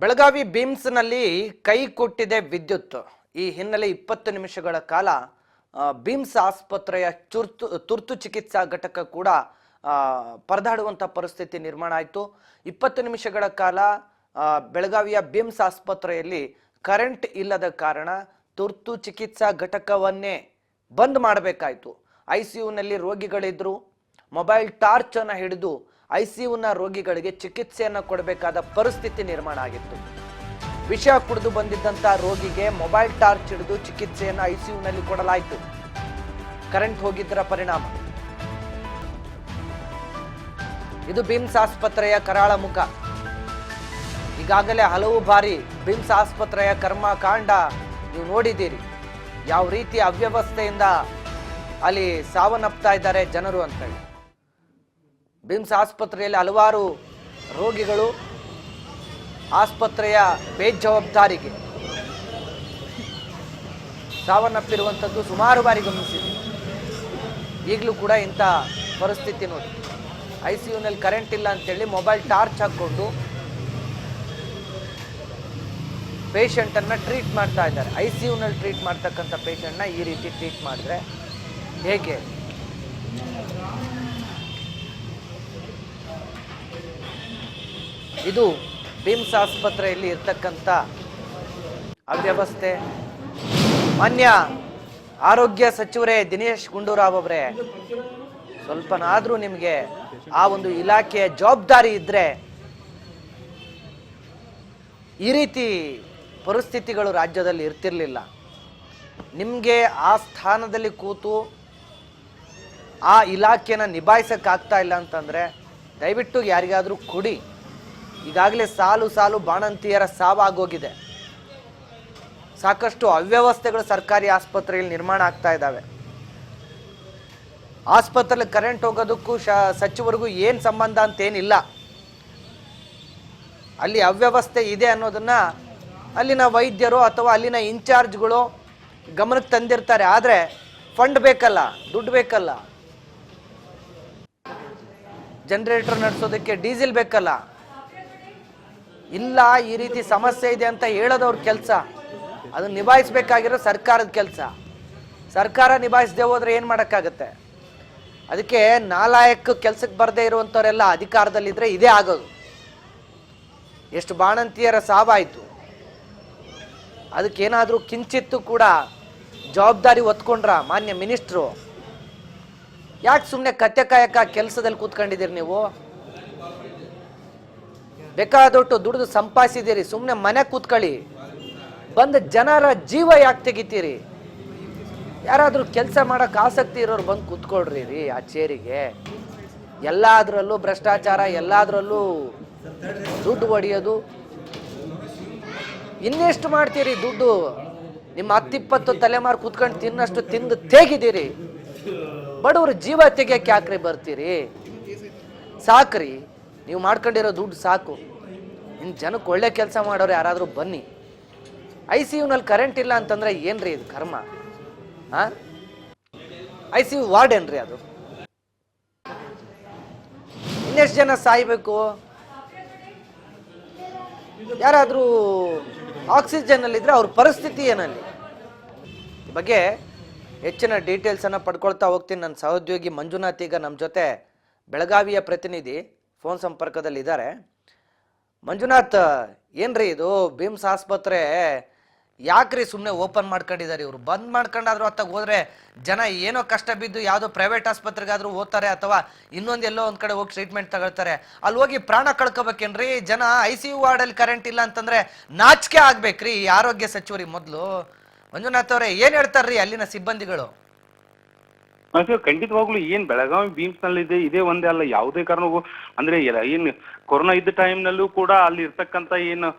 ಬೆಳಗಾವಿ ಬೀಮ್ಸ್ನಲ್ಲಿ ಕೈ ಕೊಟ್ಟಿದೆ ವಿದ್ಯುತ್. ಈ ಹಿನ್ನೆಲೆ 20 ನಿಮಿಷಗಳ ಕಾಲ ಬೀಮ್ಸ್ ಆಸ್ಪತ್ರೆಯ ತುರ್ತು ಚಿಕಿತ್ಸಾ ಘಟಕ ಕೂಡ ಪರದಾಡುವಂತ ಪರಿಸ್ಥಿತಿ ನಿರ್ಮಾಣ ಆಯಿತು. 20 ನಿಮಿಷಗಳ ಕಾಲ ಬೆಳಗಾವಿಯ ಬೀಮ್ಸ್ ಆಸ್ಪತ್ರೆಯಲ್ಲಿ ಕರೆಂಟ್ ಇಲ್ಲದ ಕಾರಣ ತುರ್ತು ಚಿಕಿತ್ಸಾ ಘಟಕವನ್ನೇ ಬಂದ್ ಮಾಡಬೇಕಾಯಿತು. ಐಸಿಯುನಲ್ಲಿ ರೋಗಿಗಳಿದ್ರು. ಮೊಬೈಲ್ ಟಾರ್ಚ್ ಅನ್ನು ಹಿಡಿದು ಐಸಿಯುನ ರೋಗಿಗಳಿಗೆ ಚಿಕಿತ್ಸೆಯನ್ನು ಕೊಡಬೇಕಾದ ಪರಿಸ್ಥಿತಿ ನಿರ್ಮಾಣ ಆಗಿತ್ತು. ವಿಷ ಕುಡಿದು ಬಂದಿದ್ದಂತ ರೋಗಿಗೆ ಮೊಬೈಲ್ ಟಾರ್ಚ್ ಹಿಡಿದು ಚಿಕಿತ್ಸೆಯನ್ನು ಐಸಿಯುನಲ್ಲಿ ಕೊಡಲಾಯಿತು. ಕರೆಂಟ್ ಹೋಗಿದ್ದರ ಪರಿಣಾಮ ಇದು ಬೀಮ್ಸ್ ಆಸ್ಪತ್ರೆಯ ಕರಾಳ ಮುಖ. ಈಗಾಗಲೇ ಹಲವು ಬಾರಿ ಬೀಮ್ಸ್ ಆಸ್ಪತ್ರೆಯ ಕರ್ಮಕಾಂಡ ನೀವು ನೋಡಿದ್ದೀರಿ. ಯಾವ ರೀತಿ ಅವ್ಯವಸ್ಥೆಯಿಂದ ಅಲ್ಲಿ ಸಾವನ್ನಪ್ತಾ ಇದ್ದಾರೆ ಜನರು ಅಂತ ಹೇಳಿ. ಬೀಮ್ಸ್ ಆಸ್ಪತ್ರೆಯಲ್ಲಿ ಹಲವಾರು ರೋಗಿಗಳು ಆಸ್ಪತ್ರೆಯ ಬೇಜವಾಬ್ದಾರಿಗೆ ಸಾವನ್ನಪ್ಪಿರುವಂಥದ್ದು ಸುಮಾರು ಬಾರಿ ಗಮನಿಸಿದೆ. ಈಗಲೂ ಕೂಡ ಇಂಥ ಪರಿಸ್ಥಿತಿ ನೋಡಿ. ಐಸಿಯುನಲ್ಲಿ ಕರೆಂಟ್ ಇಲ್ಲ ಅಂತೇಳಿ ಮೊಬೈಲ್ ಟಾರ್ಚ್ ಹಾಕ್ಕೊಂಡು ಪೇಷಂಟನ್ನು ಟ್ರೀಟ್ ಮಾಡ್ತಾ ಇದ್ದಾರೆ. ಐಸಿಯುನಲ್ಲಿ ಟ್ರೀಟ್ ಮಾಡ್ತಕ್ಕಂಥ ಪೇಷಂಟ್ನ ಈ ರೀತಿ ಟ್ರೀಟ್ ಮಾಡಿದ್ರೆ ಹೇಗೆ? ಇದು ಬೀಮ್ಸ್ ಆಸ್ಪತ್ರೆಯಲ್ಲಿ ಇರ್ತಕ್ಕಂಥ ಅವ್ಯವಸ್ಥೆ. ಮಾನ್ಯ ಆರೋಗ್ಯ ಸಚಿವರೇ ದಿನೇಶ್ ಗುಂಡೂರಾವ್ ಅವರೇ, ಸ್ವಲ್ಪನಾದರೂ ನಿಮಗೆ ಆ ಒಂದು ಇಲಾಖೆಯ ಜವಾಬ್ದಾರಿ ಇದ್ರೆ ಈ ರೀತಿ ಪರಿಸ್ಥಿತಿಗಳು ರಾಜ್ಯದಲ್ಲಿ ಇರ್ತಿರ್ಲಿಲ್ಲ. ನಿಮಗೆ ಆ ಸ್ಥಾನದಲ್ಲಿ ಕೂತು ಆ ಇಲಾಖೆನ ನಿಭಾಯಿಸಕ್ಕಾಗ್ತಾ ಇಲ್ಲ ಅಂತಂದ್ರೆ ದಯವಿಟ್ಟು ಯಾರಿಗಾದರೂ ಕೊಡಿ. ಈಗಾಗಲೇ ಸಾಲು ಸಾಲು ಬಾಣಂತಿಯರ ಸಾವಾಗೋಗಿದೆ. ಸಾಕಷ್ಟು ಅವ್ಯವಸ್ಥೆಗಳು ಸರ್ಕಾರಿ ಆಸ್ಪತ್ರೆಯಲ್ಲಿ ನಿರ್ಮಾಣ ಆಗ್ತಾ ಇದ್ದಾವೆ. ಆಸ್ಪತ್ರೆಯಲ್ಲಿ ಕರೆಂಟ್ ಹೋಗೋದಕ್ಕೂ ಸಚಿವರಿಗೂ ಏನು ಸಂಬಂಧ ಅಂತೇನಿಲ್ಲ. ಅಲ್ಲಿ ಅವ್ಯವಸ್ಥೆ ಇದೆ ಅನ್ನೋದನ್ನ ಅಲ್ಲಿನ ವೈದ್ಯರು ಅಥವಾ ಅಲ್ಲಿನ ಇನ್ಚಾರ್ಜ್ಗಳು ಗಮನಕ್ಕೆ ತಂದಿರ್ತಾರೆ. ಆದರೆ ಫಂಡ್ ಬೇಕಲ್ಲ, ದುಡ್ಡು ಬೇಕಲ್ಲ, ಜನರೇಟರ್ ನಡೆಸೋದಕ್ಕೆ ಡೀಸೆಲ್ ಬೇಕಲ್ಲ. ಇಲ್ಲ, ಈ ರೀತಿ ಸಮಸ್ಯೆ ಇದೆ ಅಂತ ಹೇಳೋದವ್ರ ಕೆಲಸ. ಅದನ್ನ ನಿಭಾಯಿಸಬೇಕಾಗಿರೋ ಸರ್ಕಾರದ ಕೆಲಸ. ಸರ್ಕಾರ ನಿಭಾಯಿಸದೆ ಹೋದ್ರೆ ಏನು ಮಾಡೋಕ್ಕಾಗತ್ತೆ? ಅದಕ್ಕೆ ನಾಲಾಯಕ ಕೆಲಸಕ್ಕೆ ಬರದೇ ಇರುವಂಥವರೆಲ್ಲ ಅಧಿಕಾರದಲ್ಲಿದ್ದರೆ ಇದೇ ಆಗೋದು. ಎಷ್ಟು ಬಾಣಂತಿಯರ ಸಾವಾಯಿತು. ಅದಕ್ಕೇನಾದರೂ ಕಿಂಚಿತ್ತು ಕೂಡ ಜವಾಬ್ದಾರಿ ಹೊತ್ಕೊಂಡ್ರ ಮಾನ್ಯ ಮಿನಿಸ್ಟ್ರು? ಯಾಕೆ ಸುಮ್ಮನೆ ಕತ್ತೆ ಕಾಯಕ ಕೆಲಸದಲ್ಲಿ ಕೂತ್ಕೊಂಡಿದ್ದೀರಿ ನೀವು? ಬೇಕಾದೊಟ್ಟು ದುಡ್ದು ಸಂಪಾದಿಸಿದ್ದೀರಿ, ಸುಮ್ಮನೆ ಮನೆ ಕೂತ್ಕೊಳ್ಳಿ. ಬಂದು ಜನರ ಜೀವ ಯಾಕೆ ತೆಗಿತೀರಿ? ಯಾರಾದರೂ ಕೆಲಸ ಮಾಡೋಕೆ ಆಸಕ್ತಿ ಇರೋರು ಬಂದು ಕೂತ್ಕೊಳ್ರಿ ರೀ ಆ ಚೇರಿಗೆ. ಎಲ್ಲದರಲ್ಲೂ ಭ್ರಷ್ಟಾಚಾರ, ಎಲ್ಲದರಲ್ಲೂ ದುಡ್ಡು ಹೊಡೆಯೋದು. ಇನ್ನೆಷ್ಟು ಮಾಡ್ತೀರಿ ದುಡ್ಡು? ನಿಮ್ಮ 10-20 ತಲೆಮಾರು ಕೂತ್ಕೊಂಡು ತಿನ್ನಷ್ಟು ತಿಂದು ತೇಗಿದ್ದೀರಿ. ಬಡವರು ಜೀವ ತೆಗಿಯಕ್ಕೆ ಯಾಕ್ರಿ ಬರ್ತೀರಿ? ಸಾಕ್ರಿ, ನೀವು ಮಾಡ್ಕೊಂಡಿರೋ ದುಡ್ಡು ಸಾಕು. ಇನ್ನು ಜನಕ್ಕೆ ಒಳ್ಳೆ ಕೆಲಸ ಮಾಡೋರು ಯಾರಾದರೂ ಬನ್ನಿ. ಐಸಿಯುನಲ್ಲಿ ಕರೆಂಟ್ ಇಲ್ಲ ಅಂತಂದ್ರೆ ಏನ್ರಿ ಇದು ಕರ್ಮ? ಐಸಿಯು ವಾರ್ಡ್ ಏನ್ರಿ ಅದು? ಇನ್ನೆಷ್ಟು ಜನ ಸಾಯ್ಬೇಕು? ಯಾರಾದರೂ ಆಕ್ಸಿಜನ್ ಅಲ್ಲಿ ಇದ್ರೆ ಅವ್ರ ಪರಿಸ್ಥಿತಿ ಏನಲ್ಲಿ? ಈ ಬಗ್ಗೆ ಹೆಚ್ಚಿನ ಡೀಟೇಲ್ಸ್ ಅನ್ನ ಪಡ್ಕೊಳ್ತಾ ಹೋಗ್ತೀನಿ. ನನ್ನ ಸಹೋದ್ಯೋಗಿ ಮಂಜುನಾಥ್ ಈಗ ನಮ್ಮ ಜೊತೆ ಬೆಳಗಾವಿಯ ಪ್ರತಿನಿಧಿ ಫೋನ್ ಸಂಪರ್ಕದಲ್ಲಿ ಇದ್ದಾರೆ. ಮಂಜುನಾಥ್, ಏನ್ರಿ ಇದು ಬೀಮ್ಸ್ ಆಸ್ಪತ್ರೆ ಯಾಕ್ರಿ ಸುಮ್ಮನೆ ಓಪನ್ ಮಾಡ್ಕೊಂಡಿದ್ದಾರೆ ಇವರು? ಬಂದ್ ಮಾಡ್ಕೊಂಡಾದ್ರು ಅತ್ತಾಗ ಹೋದ್ರೆ ಜನ ಏನೋ ಕಷ್ಟ ಬಿದ್ದು ಯಾವುದೋ ಪ್ರೈವೇಟ್ ಆಸ್ಪತ್ರೆಗಾದ್ರೂ ಹೋಗ್ತಾರೆ ಅಥವಾ ಇನ್ನೊಂದೆಲ್ಲೋ ಒಂದ್ ಕಡೆ ಹೋಗಿ ಟ್ರೀಟ್ಮೆಂಟ್ ತಗೊಳ್ತಾರೆ. ಅಲ್ಲಿ ಹೋಗಿ ಪ್ರಾಣ ಕಳ್ಕೊಬೇಕೇನ್ರಿ ಜನ? ಐಸಿಯು ವಾರ್ಡಲ್ಲಿ ಕರೆಂಟ್ ಇಲ್ಲ ಅಂತಂದ್ರೆ ನಾಚಿಕೆ ಆಗ್ಬೇಕ್ರಿ ಈ ಆರೋಗ್ಯ ಸಚಿವರಿಗೆ ಮೊದಲು. ಮಂಜುನಾಥ್ ಅವರೇ, ಏನ್ ಹೇಳ್ತಾರ್ರಿ ಅಲ್ಲಿನ ಸಿಬ್ಬಂದಿಗಳು? ಖಂಡಿತವಾಗ್ಲು ಏನ್ ಬೆಳಗಾವಿ ಬೀಮ್ಸ್ ನಲ್ಲಿ ಇದೆ, ಇದೇ ಒಂದೇ ಅಲ್ಲ, ಯಾವುದೇ ಕಾರಣಕ್ಕೂ ಅಂದ್ರೆ ಏನ್ ಕೊರೋನಾ ಇದ್ದ ಟೈಮ್ ನಲ್ಲೂ ಕೂಡ ಅಲ್ಲಿ ಇರ್ತಕ್ಕಂತ ಏನು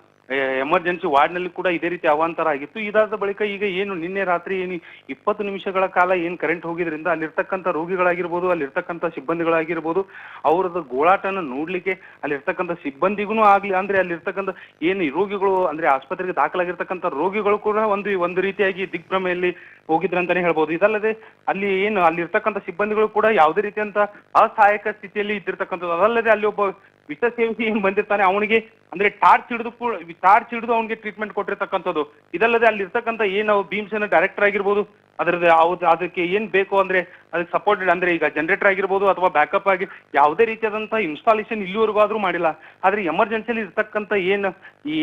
ಎಮರ್ಜೆನ್ಸಿ ವಾರ್ಡ್ ನಲ್ಲಿ ಕೂಡ ಇದೇ ರೀತಿ ಅವಾಂತರ ಆಗಿತ್ತು. ಇದಾದ ಬಳಿಕ ಈಗ ಏನು ನಿನ್ನೆ ರಾತ್ರಿ ಏನು 20 ನಿಮಿಷಗಳ ಕಾಲ ಏನ್ ಕರೆಂಟ್ ಹೋಗಿದ್ರಿಂದ ಅಲ್ಲಿರ್ತಕ್ಕಂಥ ರೋಗಿಗಳಾಗಿರ್ಬೋದು, ಅಲ್ಲಿರ್ತಕ್ಕಂಥ ಸಿಬ್ಬಂದಿಗಳಾಗಿರ್ಬೋದು, ಅವರದ ಗೋಳಾಟನ ನೋಡ್ಲಿಕ್ಕೆ ಅಲ್ಲಿರ್ತಕ್ಕಂಥ ಸಿಬ್ಬಂದಿಗೂ ಆಗ್ಲಿ, ಅಂದ್ರೆ ಅಲ್ಲಿರ್ತಕ್ಕಂಥ ಏನು ರೋಗಿಗಳು ಅಂದ್ರೆ ಆಸ್ಪತ್ರೆಗೆ ದಾಖಲಾಗಿರ್ತಕ್ಕಂಥ ರೋಗಿಗಳು ಕೂಡ ಒಂದು ರೀತಿಯಾಗಿ ದಿಗ್ಭ್ರಮೆಯಲ್ಲಿ ಹೋಗಿದ್ರಂತಾನೆ ಹೇಳ್ಬೋದು. ಇದಲ್ಲದೆ ಅಲ್ಲಿ ಏನು ಅಲ್ಲಿರ್ತಕ್ಕಂಥ ಸಿಬ್ಬಂದಿಗಳು ಕೂಡ ಯಾವುದೇ ರೀತಿಯಂತ ಅಸಹಾಯಕ ಸ್ಥಿತಿಯಲ್ಲಿ ಇದ್ದಿರ್ತಕ್ಕಂಥದ್ದು. ಅದಲ್ಲದೆ ಅಲ್ಲಿ ಒಬ್ಬ ವಿಷ ಸೇವಿಸಿ ಏನ್ ಬಂದಿರ್ತಾನೆ ಅವನಿಗೆ ಅಂದ್ರೆ ಟಾರ್ಚ್ ಹಿಡಿದು ಅವನಿಗೆ ಟ್ರೀಟ್ಮೆಂಟ್ ಕೊಟ್ಟಿರ್ತಕ್ಕಂಥದ್ದು. ಇದಲ್ಲದೆ ಅಲ್ಲಿ ಇರ್ತಕ್ಕಂಥ ಏನು ಭೀಮ್ಸೇನ ಡೈರೆಕ್ಟರ್ ಆಗಿರ್ಬೋದು, ಅದರದ್ದು ಅದಕ್ಕೆ ಏನ್ ಬೇಕು ಅಂದ್ರೆ ಅದಕ್ಕೆ ಸಪೋರ್ಟ್ ಅಂದ್ರೆ ಈಗ ಜನರೇಟರ್ ಆಗಿರ್ಬೋದು ಅಥವಾ ಬ್ಯಾಕಪ್ ಆಗಿ ಯಾವುದೇ ರೀತಿಯಾದಂತಹ ಇನ್ಸ್ಟಾಲೇಷನ್ ಇಲ್ಲಿವರೆಗೂ ಆದ್ರೂ ಮಾಡಿಲ್ಲ. ಆದ್ರೆ ಎಮರ್ಜೆನ್ಸಿಯಲ್ಲಿ ಇರ್ತಕ್ಕಂಥ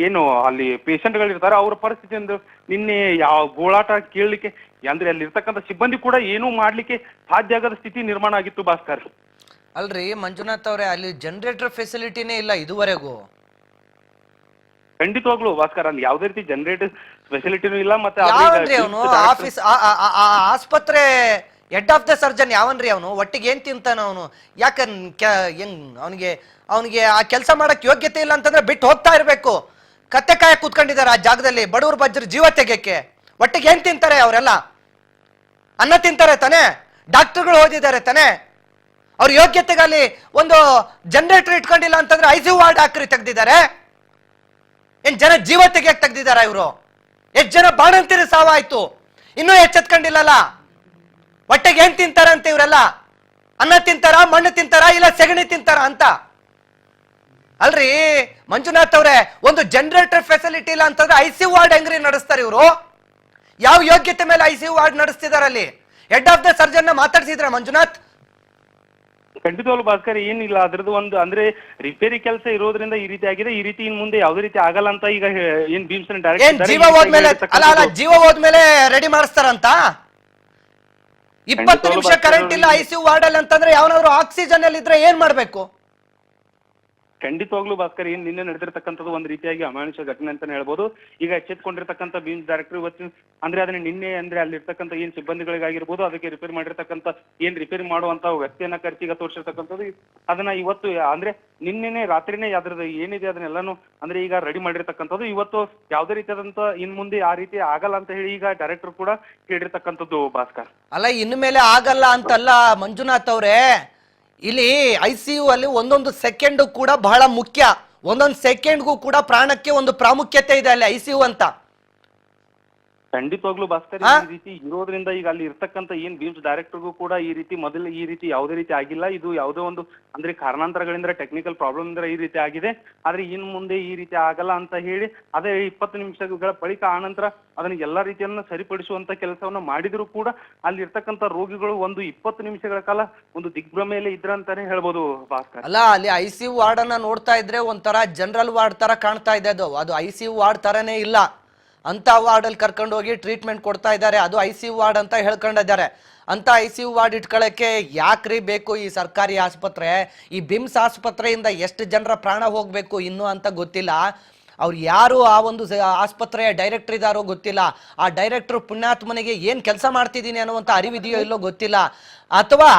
ಏನು ಅಲ್ಲಿ ಪೇಷಂಟ್ಗಳು ಇರ್ತಾರೆ ಅವ್ರ ಪರಿಸ್ಥಿತಿ ಅಂದ್ರೆ ನಿನ್ನೆ ಯಾವ ಗೋಳಾಟ ಕೇಳಲಿಕ್ಕೆ ಅಂದ್ರೆ ಅಲ್ಲಿ ಇರ್ತಕ್ಕಂಥ ಸಿಬ್ಬಂದಿ ಕೂಡ ಏನೂ ಮಾಡ್ಲಿಕ್ಕೆ ಸಾಧ್ಯ ಆಗದ ಸ್ಥಿತಿ ನಿರ್ಮಾಣ ಆಗಿತ್ತು ಭಾಸ್ಕರ್. ಅಲ್ರಿ ಮಂಜುನಾಥ್ ಅವ್ರೆ, ಅಲ್ಲಿ ಜನರೇಟರ್ ಫೆಸಿಲಿಟಿನೇ ಇಲ್ಲ ಇದುವರೆಗೂ. ಖಂಡಿತವಾಗ್ಲು ಭಾಸ್ಕರ್, ಅಲ್ಲಿ ಯಾವುದೇ ರೀತಿ ಜನರೇಟರ್ ಫೆಸಿಲಿಟಿನೂ ಇಲ್ಲ. ಮತ್ತೆ ಯಾವನ್ರಿ ಅವನು ಆಫೀಸ್ ಆಸ್ಪತ್ರೆ ಹೆಡ್ ಆಫ್ ದ ಸರ್ಜನ್ ಯಾವನ್ರಿ ಅವನು? ಒಟ್ಟಿಗೆ ಏನ್ ತಿಂತಾನ ಅವನು? ಯಾಕ ಅವನಿಗೆ ಆ ಕೆಲಸ ಮಾಡಕ್ ಯೋಗ್ಯತೆ ಇಲ್ಲ ಅಂತಂದ್ರೆ ಬಿಟ್ಟು ಹೋಗ್ತಾ ಇರ್ಬೇಕು. ಕತ್ತೆ ಕಾಯ ಕೂತ್ಕೊಂಡಿದ್ದಾರೆ ಆ ಜಾಗದಲ್ಲಿ ಬಡವ್ರ ಬಜ್ರ ಜೀವ ತೆಗೆಯಕ್ಕೆ. ಒಟ್ಟಿಗೆ ಏನ್ ತಿಂತಾರೆ ಅವರೆಲ್ಲ? ಅನ್ನ ತಿಂತಾರೆ ತಾನೆ? ಡಾಕ್ಟರ್ಗಳು ಓದಿದ್ದಾರೆ ತಾನೆ? ಅವ್ರ ಯೋಗ್ಯತೆಗಾಗಿ ಒಂದು ಜನರೇಟರ್ ಇಟ್ಕೊಂಡಿಲ್ಲ ಅಂತಂದ್ರೆ ICU ವಾರ್ಡ್ ಹಾಕ್ರಿ ತೆಗ್ದಿದ್ದಾರೆ. ಏನ್ ಜನ ಜೀವ ತೆಗಿಯಕ್ ತೆಗ್ದಿದಾರ ಇವರು? ಎಷ್ಟ್ ಜನ ಬಾಣಂತಿರಿ ಸಾವಾಯ್ತು, ಇನ್ನೂ ಎಚ್ಚೆತ್ಕೊಂಡಿಲ್ಲಲ್ಲ. ಹೊಟ್ಟೆಗೆ ಏನ್ ತಿಂತಾರ ಅಂತ ಇವರೆಲ್ಲ? ಅನ್ನ ತಿಂತಾರ, ಮಣ್ಣು ತಿಂತಾರ, ಇಲ್ಲ ಸೆಗಣಿ ತಿಂತಾರ ಅಂತ? ಅಲ್ರಿ ಮಂಜುನಾಥ್ ಅವ್ರೆ, ಒಂದು ಜನರೇಟರ್ ಫೆಸಿಲಿಟಿ ಇಲ್ಲ ಅಂತಂದ್ರೆ ICU ವಾರ್ಡ್ ಹೆಂಗ್ರಿ ನಡೆಸ್ತಾರೆ ಇವರು? ಯಾವ ಯೋಗ್ಯತೆ ಮೇಲೆ ICU ವಾರ್ಡ್ ನಡೆಸ್ತಿದಾರ? ಅಲ್ಲಿ ಹೆಡ್ ಆಫ್ ದ ಸರ್ಜನ್ ಮಾತಾಡ್ಸಿದ್ರ ಮಂಜುನಾಥ್? ಖಂಡಿತವಾಗ್ಲು ಭಾಸ್ಕರ್, ಏನಿಲ್ಲ ಅದ್ರದ್ದು ಒಂದು ಅಂದ್ರೆ ರಿಪೇರಿ ಕೆಲಸ ಇರೋದ್ರಿಂದ ಈ ರೀತಿ ಆಗಿದೆ. ಈ ರೀತಿ ಇನ್ ಮುಂದೆ ಯಾವುದೇ ರೀತಿ ಆಗಲ್ಲ ಅಂತ ಈಗ ಏನ್ ಭೀಮ್ಸೇನ ಡೈರೆಕ್ಟರ್ ಜೀವ ಹೋದ್ಮೇಲೆ ಜೀವ ಹೋದ್ಮೇಲೆ ರೆಡಿ ಮಾಡಿಸ್ತಾರಂತ. 20 ನಿಮಿಷ ಕರೆಂಟ್ ಇಲ್ಲ ICU ವಾರ್ಡ್ ಅಲ್ಲಿ ಅಂತಂದ್ರೆ ಯಾವನಾದ್ರು ಆಕ್ಸಿಜನ್ ಅಲ್ಲಿ ಇದ್ರೆ ಏನ್ ಮಾಡ್ಬೇಕು? ಖಂಡಿತವಾಗ್ಲೂ ಭಾಸ್ಕರ್, ಏನ್ ನಿನ್ನೆ ನಡೆದಿರ್ತಕ್ಕಂಥದ್ದು ಒಂದು ರೀತಿಯಾಗಿ ಅಮಾನುಷ ಘಟನೆ ಅಂತಾನೆ ಹೇಳ್ಬೋದು. ಈಗ ಎಚ್ಚೆತ್ಕೊಂಡಿರ್ತಕ್ಕಂಥ ಭೀಮ್ಸ್ ಡೈರೆಕ್ಟರ್ ಇವತ್ತು ಅಂದ್ರೆ ಅದನ್ನ ನಿನ್ನೆ ಅಂದ್ರೆ ಅಲ್ಲಿ ಇರ್ತಕ್ಕಂಥ ಏನ್ ಸಿಬ್ಬಂದಿಗಳಿಗಾಗಿರ್ಬೋದು, ಅದಕ್ಕೆ ರಿಪೇರಿ ಮಾಡಿರ್ತಕ್ಕಂಥ ರಿಪೇರಿ ಮಾಡುವಂತ ವ್ಯಕ್ತಿಯನ್ನ ಕರ್ಚಿಗ ತೋರಿಸಿರ್ತಕ್ಕಂಥದ್ದು ಅದನ್ನ ಇವತ್ತು ಅಂದ್ರೆ ನಿನ್ನೆನೆ ರಾತ್ರಿನೇ ಅದ್ರದ್ದು ಏನಿದೆ ಅದನ್ನೆಲ್ಲಾನು ಅಂದ್ರೆ ಈಗ ರೆಡಿ ಮಾಡಿರ್ತಕ್ಕಂಥದ್ದು. ಇವತ್ತು ಯಾವುದೇ ರೀತಿಯಾದಂತ ಇನ್ ಮುಂದೆ ಆ ರೀತಿ ಆಗಲ್ಲ ಅಂತ ಹೇಳಿ ಈಗ ಡೈರೆಕ್ಟರ್ ಕೂಡ ಹೇಳಿರ್ತಕ್ಕಂಥದ್ದು ಭಾಸ್ಕರ್. ಅಲ್ಲ ಇನ್ಮೇಲೆ ಆಗಲ್ಲ ಅಂತಲ್ಲ ಮಂಜುನಾಥ್ ಅವ್ರೆ, ಇಲ್ಲಿ ICU ಅಲ್ಲಿ ಒಂದೊಂದು ಸೆಕೆಂಡ್ ಕೂಡ ಬಹಳ ಮುಖ್ಯ. ಒಂದೊಂದು ಸೆಕೆಂಡ್ಗೂ ಕೂಡ ಪ್ರಾಣಕ್ಕೆ ಒಂದು ಪ್ರಾಮುಖ್ಯತೆ ಇದೆ ಅಲ್ಲಿ ICU ಅಂತ. ಖಂಡಿತವಾಗ್ಲೂ ಭಾಸ್ಕರ್, ಈ ರೀತಿ ಇರೋದ್ರಿಂದ ಈಗ ಅಲ್ಲಿ ಇರ್ತಕ್ಕಂಥ ಏನ್ ಭೀಮ್ಸ್ ಡೈರೆಕ್ಟರ್ಗೂ ಕೂಡ ಈ ರೀತಿ ಮೊದಲು ಈ ರೀತಿ ಯಾವುದೇ ರೀತಿ ಆಗಿಲ್ಲ. ಇದು ಯಾವುದೋ ಒಂದು ಅಂದ್ರೆ ಕಾರಣಾಂತರಗಳಿಂದ ಟೆಕ್ನಿಕಲ್ ಪ್ರಾಬ್ಲಮ್ ಇಂದ ಈ ರೀತಿ ಆಗಿದೆ. ಆದ್ರೆ ಇನ್ ಮುಂದೆ ಈ ರೀತಿ ಆಗಲ್ಲ ಅಂತ ಹೇಳಿ ಅದೇ 20 ನಿಮಿಷಗಳ ಬಳಿಕ ಆನಂತರ ಅದನ್ನ ಎಲ್ಲಾ ರೀತಿಯನ್ನ ಸರಿಪಡಿಸುವಂತ ಕೆಲಸವನ್ನ ಮಾಡಿದ್ರು ಕೂಡ ಅಲ್ಲಿ ಇರ್ತಕ್ಕಂಥ ರೋಗಿಗಳು ಒಂದು 20 ನಿಮಿಷಗಳ ಕಾಲ ಒಂದು ದಿಗ್ಭ್ರಮೆಯಲ್ಲಿ ಇದ್ರಂತಾನೆ ಹೇಳ್ಬೋದು ಭಾಸ್ಕರ್. ಅಲ್ಲ ಅಲ್ಲಿ ICU ವಾರ್ಡ್ ಅನ್ನ ನೋಡ್ತಾ ಇದ್ರೆ ಒಂಥರ ಜನರಲ್ ವಾರ್ಡ್ ತರ ಕಾಣ್ತಾ ಇದೆ. ಅದು ICU ವಾರ್ಡ್ ತರನೇ ಇಲ್ಲ. ಅಂತ ವಾರ್ಡ್ ಅಲ್ಲಿ ಕರ್ಕೊಂಡು ಹೋಗಿ ಟ್ರೀಟ್ಮೆಂಟ್ ಕೊಡ್ತಾ ಇದ್ದಾರೆ. ಅದು ICU ವಾರ್ಡ್ ಅಂತ ಹೇಳ್ಕೊಂಡಿದ್ದಾರೆ. ಅಂತ ICU ವಾರ್ಡ್ ಇಟ್ಕೊಳ್ಳಕ್ಕೆ ಯಾಕ್ರಿ ಬೇಕು ಈ ಸರ್ಕಾರಿ ಆಸ್ಪತ್ರೆ? ಈ ಬಿಮ್ಸ್ ಆಸ್ಪತ್ರೆಯಿಂದ ಎಷ್ಟು ಜನರ ಪ್ರಾಣ ಹೋಗ್ಬೇಕು ಇನ್ನು ಅಂತ ಗೊತ್ತಿಲ್ಲ. ಅವ್ರು ಯಾರು ಆ ಒಂದು ಆಸ್ಪತ್ರೆಯ ಡೈರೆಕ್ಟರ್ ಇದಾರೋ ಗೊತ್ತಿಲ್ಲ. ಆ ಡೈರೆಕ್ಟರ್ ಪುಣ್ಯಾತ್ಮನಿಗೆ ಏನ್ ಕೆಲಸ ಮಾಡ್ತಿದ್ದೀನಿ ಅನ್ನುವಂಥ ಅರಿವಿದೆಯೋ ಇಲ್ಲೋ ಗೊತ್ತಿಲ್ಲ. ಅಥವಾ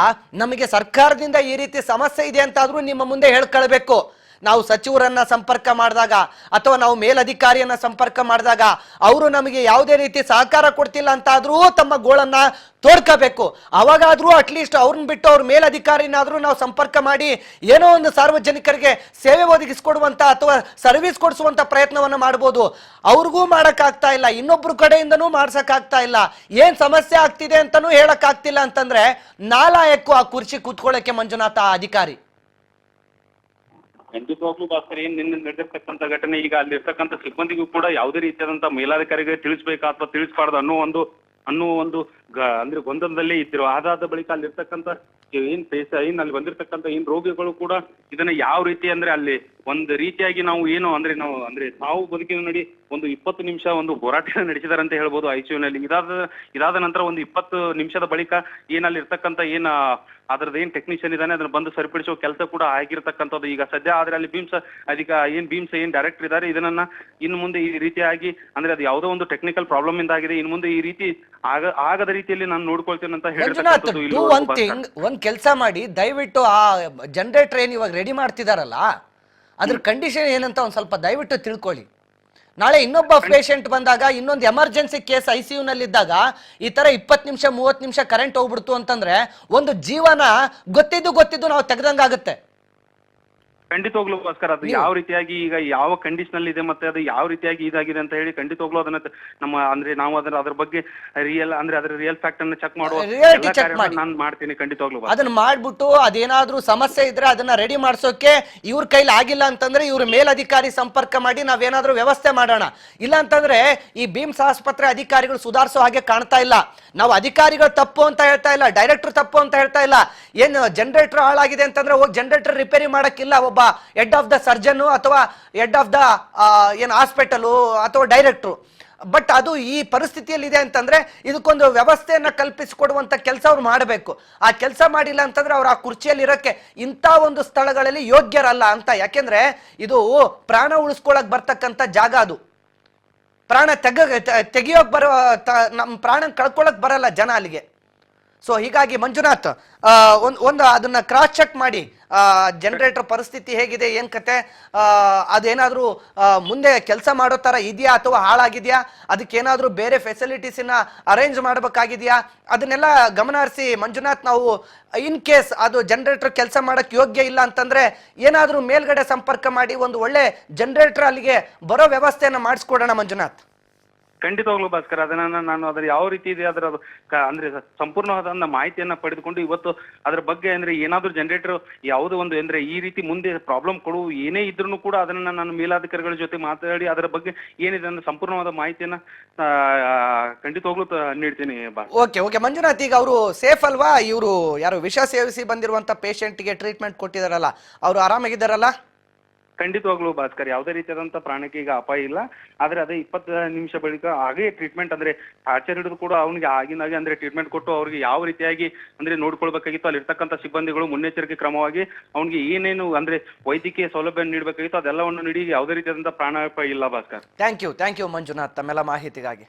ನಮಗೆ ಸರ್ಕಾರದಿಂದ ಈ ರೀತಿ ಸಮಸ್ಯೆ ಇದೆ ಅಂತಾದ್ರೂ ನಿಮ್ಮ ಮುಂದೆ ಹೇಳ್ಕೊಳ್ಬೇಕು. ನಾವು ಸಚಿವರನ್ನ ಸಂಪರ್ಕ ಮಾಡಿದಾಗ ಅಥವಾ ನಾವು ಮೇಲಧಿಕಾರಿಯನ್ನ ಸಂಪರ್ಕ ಮಾಡಿದಾಗ ಅವರು ನಮಗೆ ಯಾವುದೇ ರೀತಿ ಸಹಕಾರ ಕೊಡ್ತಿಲ್ಲ ಅಂತಾದ್ರೂ ತಮ್ಮ ಗೋಳನ್ನ ತೋಡ್ಕೋಬೇಕು. ಅವಾಗಾದ್ರೂ ಅಟ್ಲೀಸ್ಟ್ ಅವ್ರನ್ನ ಬಿಟ್ಟು ಅವ್ರ ಮೇಲಧಿಕಾರಿನಾದ್ರೂ ನಾವು ಸಂಪರ್ಕ ಮಾಡಿ ಏನೋ ಒಂದು ಸಾರ್ವಜನಿಕರಿಗೆ ಸೇವೆ ಒದಗಿಸ್ಕೊಡುವಂತ ಅಥವಾ ಸರ್ವಿಸ್ ಕೊಡಿಸುವಂತ ಪ್ರಯತ್ನವನ್ನ ಮಾಡ್ಬೋದು. ಅವ್ರಿಗೂ ಮಾಡಕ್ಕಾಗ್ತಾ ಇಲ್ಲ, ಇನ್ನೊಬ್ರು ಕಡೆಯಿಂದನೂ ಮಾಡ್ಸಕ್ಕಾಗ್ತಾ ಇಲ್ಲ. ಏನ್ ಸಮಸ್ಯೆ ಆಗ್ತಿದೆ ಅಂತಾನೂ ಹೇಳಕ್ಕಾಗ್ತಿಲ್ಲ ಅಂತಂದ್ರೆ ನಾಲಾಯಕ್ಕು ಆ ಕುರ್ಚಿ ಕೂತ್ಕೊಳ್ಳಕ್ಕೆ ಮಂಜುನಾಥ ಅಧಿಕಾರಿ. ಖಂಡಿತವಾಗ್ಲೂ ಭಾಸ್ಕರ್, ಏನ್ ನಿನ್ನೆ ನಡೆದಿರ್ತಕ್ಕಂಥ ಘಟನೆ ಈಗ ಅಲ್ಲಿ ಇರ್ತಕ್ಕಂಥ ಸಿಬ್ಬಂದಿಗೂ ಕೂಡ ಯಾವುದೇ ರೀತಿಯಾದಂತ ಮೇಲಾಧಿಕಾರಿಗೆ ತಿಳಿಸ್ಬೇಕಾ ಅಥವಾ ತಿಳಿಸ್ಬಾರ್ದು ಅನ್ನೋ ಒಂದು ಅಂದ್ರೆ ಗೊಂದಲದಲ್ಲೇ ಇದ್ರು. ಅದಾದ ಬಳಿಕ ಅಲ್ಲಿ ಇರ್ತಕ್ಕಂಥ ಏನ್ ಅಲ್ಲಿ ಬಂದಿರ್ತಕ್ಕಂಥ ರೋಗಿಗಳು ಕೂಡ ಇದನ್ನ ಯಾವ ರೀತಿ ಅಂದ್ರೆ ಅಲ್ಲಿ ಒಂದು ರೀತಿಯಾಗಿ ನಾವು ಸಾವು ಬದುಕಿನ ನಡಿ ಒಂದು 20 ನಿಮಿಷ ಒಂದು ಹೋರಾಟ ನಡೆಸಿದಾರೆ ಅಂತ ಹೇಳ್ಬೋದು ICU ನಲ್ಲಿ. ಇದಾದ ನಂತರ ಒಂದು 20 ನಿಮಿಷದ ಬಳಿಕ ಏನಲ್ಲಿ ಇರ್ತಕ್ಕಂಥ ಅದ್ರದ್ದು ಏನ್ ಟೆಕ್ನಿಷಿಯನ್ ಇದಾನೆ ಅದನ್ನ ಬಂದು ಸರಿಪಡಿಸುವ ಕೆಲಸ ಕೂಡ ಆಗಿರ್ತಕ್ಕಂಥದ್ದು ಈಗ ಸದ್ಯ. ಆದ್ರೆ ಅಲ್ಲಿ ಭೀಮ್ಸ್ ಏನ್ ಡೈರೆಕ್ಟರ್ ಇದಾರೆ ಇದನ್ನ ಇನ್ನು ಮುಂದೆ ಈ ರೀತಿಯಾಗಿ ಅಂದ್ರೆ ಅದು ಯಾವುದೋ ಒಂದು ಟೆಕ್ನಿಕಲ್ ಪ್ರಾಬ್ಲಮ್ ಇಂದ ಆಗಿದೆ, ಇನ್ನು ಮುಂದೆ ಈ ರೀತಿ ಆಗದ ರೀತಿಯಲ್ಲಿ ನಾನು ನೋಡ್ಕೊಳ್ತೇನೆ ಅಂತ ಹೇಳಿರ್ತಕ್ಕಂಥದ್ದು. ಒಂದ್ ಕೆಲಸ ಮಾಡಿ ದಯವಿಟ್ಟು ಆ ಜನರೇಟರ್ ಏನ್ ಇವಾಗ ರೆಡಿ ಮಾಡ್ತಿದಾರಲ್ಲ ಅದ್ರ ಕಂಡೀಷನ್ ಏನಂತ ಒಂದ್ ಸ್ವಲ್ಪ ದಯವಿಟ್ಟು ತಿಳ್ಕೊಳ್ಳಿ. ನಾಳೆ ಇನ್ನೊಬ್ಬ ಪೇಷಂಟ್ ಬಂದಾಗ ಇನ್ನೊಂದು ಎಮರ್ಜೆನ್ಸಿ ಕೇಸ್ ICU ನಲ್ಲಿದ್ದಾಗ ಈ ತರ 20 ನಿಮಿಷ 30 ನಿಮಿಷ ಕರೆಂಟ್ ಹೋಗ್ಬಿಡ್ತು ಅಂತಂದ್ರೆ ಒಂದು ಜೀವನ ಗೊತ್ತಿದ್ದು ನಾವು ತೆಗ್ದಂಗಾಗುತ್ತೆ. ಖಂಡಿತವಾಗ್ಲೂ ಭಾಸ್ಕರ್ ಅದು ಯಾವ ರೀತಿಯಾಗಿ ಈಗ ಯಾವ ಕಂಡೀಷನ್ ಅಲ್ಲಿ ಇದೆ ಮತ್ತೆ ಅದು ಯಾವ ರೀತಿಯಾಗಿ ಇದಾಗಿದೆ ಅಂತ ಹೇಳಿ ಖಂಡಿತವಾಗ್ಲೂ ಅದನ್ನ ನಮ್ಮ ಅಂದ್ರೆ ನಾವು ಅದ್ರ ಬಗ್ಗೆ ರಿಯಲ್ ಅಂದ್ರೆ ಅದ್ರ ರಿಯಲ್ ಫ್ಯಾಕ್ಟ್ ಅನ್ನ ಚೆಕ್ ಮಾಡುವ Reality check ಮಾಡಿ. ನಾನು ಮಾಡ್ತೀನಿ ಖಂಡಿತವಾಗ್ಲೂ ಅದನ್ನ ಮಾಡ್ಬಿಟ್ಟು ಅದೇನಾದ್ರೂ ಸಮಸ್ಯೆ ಇದ್ರೆ ಅದನ್ನ ರೆಡಿ ಮಾಡ್ಸೋಕೆ ಇವ್ರ ಕೈಲಿ ಆಗಿಲ್ಲ ಅಂತಂದ್ರೆ ಇವ್ರ ಮೇಲಧಿಕಾರಿ ಸಂಪರ್ಕ ಮಾಡಿ ನಾವೇನಾದ್ರೂ ವ್ಯವಸ್ಥೆ ಮಾಡೋಣ. ಇಲ್ಲ ಅಂತಂದ್ರೆ ಈ ಬಿಮ್ಸ್ ಆಸ್ಪತ್ರೆ ಅಧಿಕಾರಿಗಳು ಸುಧಾರಿಸೋ ಹಾಗೆ ಕಾಣ್ತಾ ಇಲ್ಲ. ನಾವು ಅಧಿಕಾರಿಗಳು ತಪ್ಪು ಅಂತ ಹೇಳ್ತಾ ಇಲ್ಲ, ಡೈರೆಕ್ಟರ್ ತಪ್ಪು ಅಂತ ಹೇಳ್ತಾ ಇಲ್ಲ. ಏನು ಜನರೇಟರ್ ಹಾಳಾಗಿದೆ ಅಂತಂದ್ರೆ ಹೋಗಿ ಜನರೇಟರ್ ರಿಪೇರಿ ಮಾಡಕ್ಕಿಲ್ಲ ಒಬ್ಬ ಹೆಡ್ ಆಫ್ ದ ಸರ್ಜನ್ ಅಥವಾ ಹೆಡ್ ಆಫ್ ದ ಏನು ಹಾಸ್ಪಿಟಲ್ ಅಥವಾ ಡೈರೆಕ್ಟ್ರು. ಬಟ್ ಅದು ಈ ಪರಿಸ್ಥಿತಿಯಲ್ಲಿ ಇದೆ ಅಂತಂದ್ರೆ ಇದಕ್ಕೊಂದು ವ್ಯವಸ್ಥೆಯನ್ನ ಕಲ್ಪಿಸಿಕೊಡುವಂತ ಕೆಲಸ ಅವ್ರು ಮಾಡಬೇಕು. ಆ ಕೆಲಸ ಮಾಡಿಲ್ಲ ಅಂತಂದ್ರೆ ಅವ್ರು ಆ ಕುರ್ಚಿಯಲ್ಲಿ ಇರಕ್ಕೆ ಇಂಥ ಒಂದು ಸ್ಥಳಗಳಲ್ಲಿ ಯೋಗ್ಯರಲ್ಲ ಅಂತ. ಯಾಕೆಂದ್ರೆ ಇದು ಪ್ರಾಣ ಉಳಿಸ್ಕೊಳಕ್ ಬರ್ತಕ್ಕಂಥ ಜಾಗ, ಅದು ಪ್ರಾಣ ತೆಗಿಯೋಕ್ ಬರೋ ನಮ್ಮ ಪ್ರಾಣ ಕಳ್ಕೊಳಕ್ ಬರಲ್ಲ ಜನ ಅಲ್ಲಿಗೆ. ಸೊ ಹೀಗಾಗಿ ಮಂಜುನಾಥ್ ಒಂದು ಅದನ್ನ ಕ್ರಾಸ್ ಚೆಕ್ ಮಾಡಿ ಜನರೇಟರ್ ಪರಿಸ್ಥಿತಿ ಹೇಗಿದೆ, ಏನ್ ಕತೆ, ಅದೇನಾದ್ರೂ ಮುಂದೆ ಕೆಲಸ ಮಾಡೋ ತರ ಇದೆಯಾ ಅಥವಾ ಹಾಳಾಗಿದೆಯಾ, ಅದಕ್ಕೇನಾದ್ರೂ ಬೇರೆ ಫೆಸಿಲಿಟೀಸ್ನ ಅರೇಂಜ್ ಮಾಡಬೇಕಾಗಿದೆಯಾ, ಅದನ್ನೆಲ್ಲ ಗಮನ ಹರಿಸಿ ಮಂಜುನಾಥ್. ನಾವು ಇನ್ ಕೇಸ್ ಅದು ಜನರೇಟರ್ ಕೆಲಸ ಮಾಡಕ್ ಯೋಗ್ಯ ಇಲ್ಲ ಅಂತಂದ್ರೆ ಏನಾದ್ರೂ ಮೇಲ್ಗಡೆ ಸಂಪರ್ಕ ಮಾಡಿ ಒಂದು ಒಳ್ಳೆ ಜನರೇಟರ್ ಅಲ್ಲಿಗೆ ಬರೋ ವ್ಯವಸ್ಥೆಯನ್ನ ಮಾಡಿಸ್ಕೊಡೋಣ ಮಂಜುನಾಥ್. ಖಂಡಿತವಾಗ್ಲೂ ಭಾಸ್ಕರ್ ಅದನ್ನ ನಾನು ಅದ್ರ ಯಾವ ರೀತಿ ಇದೆ ಅದರ ಅಂದ್ರೆ ಸಂಪೂರ್ಣವಾದ ಮಾಹಿತಿಯನ್ನ ಪಡೆದುಕೊಂಡು ಇವತ್ತು ಅದ್ರ ಬಗ್ಗೆ ಅಂದ್ರೆ ಏನಾದ್ರೂ ಜನರೇಟರ್ ಯಾವುದೋ ಒಂದು ಅಂದ್ರೆ ಈ ರೀತಿ ಮುಂದೆ ಪ್ರಾಬ್ಲಮ್ ಕೊಡು ಏನೇ ಇದ್ರೂ ಕೂಡ ಅದನ್ನ ನಾನು ಮೇಲಾಧಿಕಾರಿಗಳ ಜೊತೆ ಮಾತಾಡಿ ಅದರ ಬಗ್ಗೆ ಏನಿದೆ ಅಂದ್ರೆ ಸಂಪೂರ್ಣವಾದ ಮಾಹಿತಿಯನ್ನ ಖಂಡಿತವಾಗ್ಲೂ ನೀಡ್ತೀನಿ. ಓಕೆ ಓಕೆ ಮಂಜುನಾಥ್, ಈಗ ಅವರು ಸೇಫ್ ಅಲ್ವಾ? ಇವರು ಯಾರು ವಿಷ ಸೇವಿಸಿ ಬಂದಿರುವಂತ ಪೇಷಂಟ್ಗೆ ಟ್ರೀಟ್ಮೆಂಟ್ ಕೊಟ್ಟಿದಾರಲ್ಲ, ಅವರು ಆರಾಮಾಗಿದ್ದಾರಲ್ಲ? ಖಂಡಿತವಾಗ್ಲೂ ಭಾಸ್ಕರ್ ಯಾವುದೇ ರೀತಿಯಾದಂತ ಪ್ರಾಣಕ್ಕೆ ಈಗ ಅಪಾಯ ಇಲ್ಲ. ಆದ್ರೆ ಅದೇ 20 ನಿಮಿಷ ಬಳಿಕ ಹಾಗೆ ಟ್ರೀಟ್ಮೆಂಟ್ ಅಂದ್ರೆ ಟಾರ್ಚರ್ ಹಿಡಿದು ಕೂಡ ಅವ್ನಿಗೆ ಆಗಿನಾಗೆ ಅಂದ್ರೆ ಟ್ರೀಟ್ಮೆಂಟ್ ಕೊಟ್ಟು ಅವ್ರಿಗೆ ಯಾವ ರೀತಿಯಾಗಿ ಅಂದ್ರೆ ನೋಡ್ಕೊಳ್ಬೇಕಾಗಿತ್ತು ಅಲ್ಲಿರ್ತಕ್ಕಂಥ ಸಿಬ್ಬಂದಿಗಳು ಮುನ್ನೆಚ್ಚರಿಕೆ ಕ್ರಮವಾಗಿ ಅವ್ನಿಗೆ ಏನೇನು ಅಂದ್ರೆ ವೈದ್ಯಕೀಯ ಸೌಲಭ್ಯ ನೀಡಬೇಕಾಗಿತ್ತು ಅದೆಲ್ಲವನ್ನು ನೀಡಿ ಯಾವುದೇ ರೀತಿಯಾದಂತ ಪ್ರಾಣಾಪಾಯ ಇಲ್ಲ ಭಾಸ್ಕರ್. ಥ್ಯಾಂಕ್ ಯು ಮಂಜುನಾಥ್ ತಮ್ಮೆಲ್ಲ ಮಾಹಿತಿಗಾಗಿ.